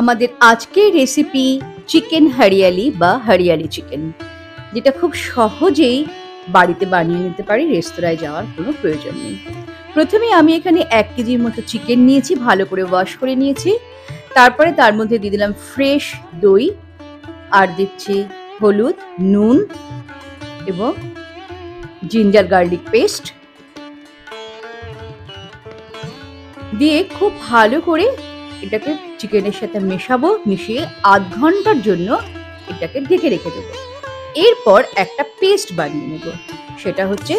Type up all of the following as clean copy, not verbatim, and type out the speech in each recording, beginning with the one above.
আমাদের আজকের recipe chicken hariyali বা হরিয়ালি চিকেন, যেটা খুব সহজেই বাড়িতে বানিয়ে নিতে পারি, রেস্তোরাঁয় যাওয়ার কোনো প্রয়োজন নেই। প্রথমে আমি এখানে 1 কেজির মতো চিকেন নিয়েছি, ভালো করে ওয়াশ করে নিয়েছি। তারপরে তার মধ্যে দিয়ে দিলাম ফ্রেশ দই, আর দিচ্ছি হলুদ, নুন এবং জিঞ্জার গার্লিক পেস্ট দিয়ে খুব ভালো করে এটাকে চিকেনের সাথে মেশাবো। মিশিয়ে আধ ঘন্টার জন্য এটাকে ঢেকে রেখে দেবো। এরপর একটা পেস্ট বানিয়ে নেব। সেটা হচ্ছে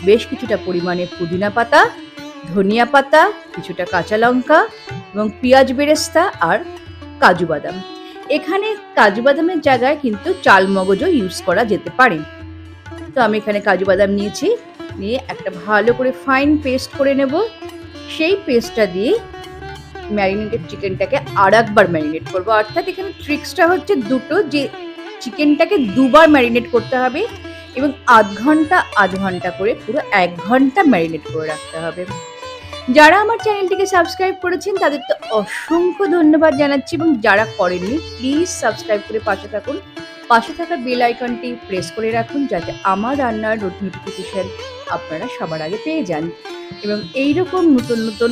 বেশ কিছুটা পরিমাণে পুদিনা পাতা, ধনিয়া পাতা, কিছুটা কাঁচা লঙ্কা এবং পেঁয়াজ বেরেস্তা আর কাজু বাদাম। এখানে কাজু বাদামের জায়গায় কিন্তু চাল মগজও ইউজ করা যেতে পারে। তো আমি এখানে কাজু বাদাম নিয়েছি, নিয়ে একটা ভালো করে ফাইন পেস্ট করে নেব। সেই পেস্টটা দিয়ে ম্যারিনেটেড চিকেনটাকে আর একবার ম্যারিনেট করবো। অর্থাৎ এখানে ট্রিক্সটা হচ্ছে দুটো, যে চিকেনটাকে দুবার ম্যারিনেট করতে হবে এবং আধ ঘন্টা করে পুরো 1 ঘন্টা ম্যারিনেট করে রাখতে হবে। যারা আমার চ্যানেলটিকে সাবস্ক্রাইব করেছেন তাদের তো অসংখ্য ধন্যবাদ জানাচ্ছি, এবং যারা করেননি প্লিজ সাবস্ক্রাইব করে পাশে থাকুন। পাশে থাকা বেল আইকনটি প্রেস করে রাখুন, যাতে আমার রান্নার নোটিফিকেশন আপনারা সবার আগে পেয়ে যান। এবং এইরকম নতুন নতুন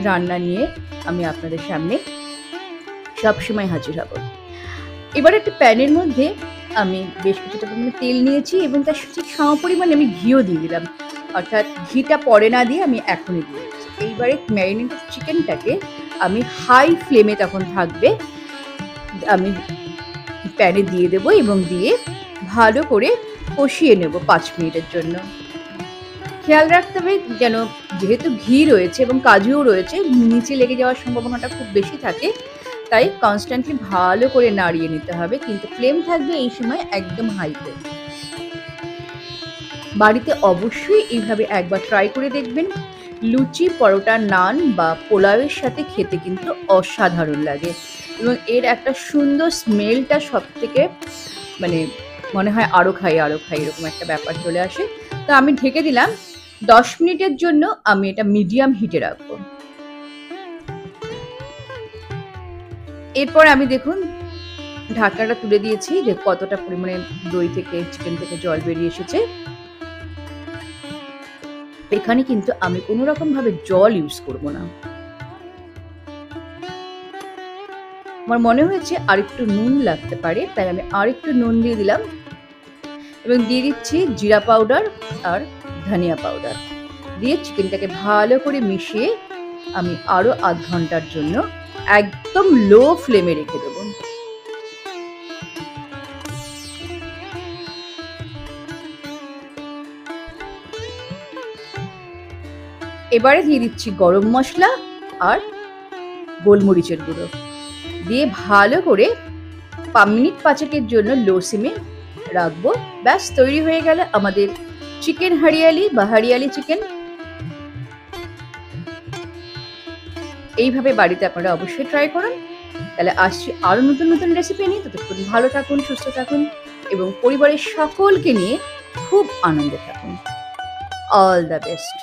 রান্না নিয়ে আমি আপনাদের সামনে সবসময় হাজির হব। এবার একটা প্যানের মধ্যে আমি বেশ কিছুটা পরিমাণে তেল নিয়েছি এবং তার ঠিক সমপরিমাণে আমি ঘিও দিয়ে দিলাম। অর্থাৎ ঘিটা পরে না দিয়ে আমি এখনই দিয়ে দিচ্ছি। এইবারে ম্যারিনেটেড চিকেনটাকে আমি হাই ফ্লেমে তখন থাকবে, আমি প্যানে দিয়ে দেবো এবং দিয়ে ভালো করে কষিয়ে নেব 5 মিনিটের জন্য। খেয়াল রাখতে হবে যেন, যেহেতু ঘি রয়েছে এবং কাজুও রয়েছে, নিচে লেগে যাওয়ার সম্ভাবনাটা খুব বেশি থাকে, তাই কনস্ট্যান্টলি ভালো করে নাড়িয়ে নিতে হবে। কিন্তু ফ্লেম থাকবে এই সময় একদম হাই ফ্লেম। বাড়িতে অবশ্যই এইভাবে একবার ট্রাই করে দেখবেন। লুচি, পরোটা, নান বা পোলাওয়ের সাথে খেতে কিন্তু অসাধারণ লাগে, এবং এর একটা সুন্দর স্মেলটা সব থেকে মনে হয় আরও খাই এরকম একটা ব্যাপার চলে আসে। তো আমি ঢেকে দিলাম 10 মিনিটের জন্য। আমি এটা মিডিয়াম হিটে রাখবো। এরপর আমি দেখুন ঢাকনাটা তুলে দিয়েছি, যে কতটা পরিমাণে দই থেকে, চিকেন থেকে জল বেরিয়ে এসেছে। এখানে কিন্তু আমি কোনো রকম ভাবে জল ইউজ করব না। আমার মনে হয়েছে আরেকটু নুন লাগতে পারে, তাই আমি আরেকটু নুন দিয়ে দিলাম এবং দিয়ে দিচ্ছি জিরা পাউডার আর ধনিয়া পাউডার। দিয়ে চিকেনটাকে ভালো করে মিশিয়ে আমি আরো আধ ঘন্টার জন্য একদম লো ফ্লেমে রেখে দেবো। এবারে দিয়ে দিচ্ছি গরম মশলা আর গোলমরিচের গুঁড়ো, দিয়ে ভালো করে মিনিট 5 জন্য লো সিমে রাখবো। ব্যাস তৈরি হয়ে গেল আমাদের চিকেন হরিয়ালি বা হরিয়ালি চিকেন। এইভাবে বাড়িতে আপনারা অবশ্যই ট্রাই করুন। তাহলে আসছি আরো নতুন নতুন রেসিপি নিয়ে। ততক্ষণ ভালো থাকুন, সুস্থ থাকুন এবং পরিবারের সকলকে নিয়ে খুব আনন্দে থাকুন। All the best.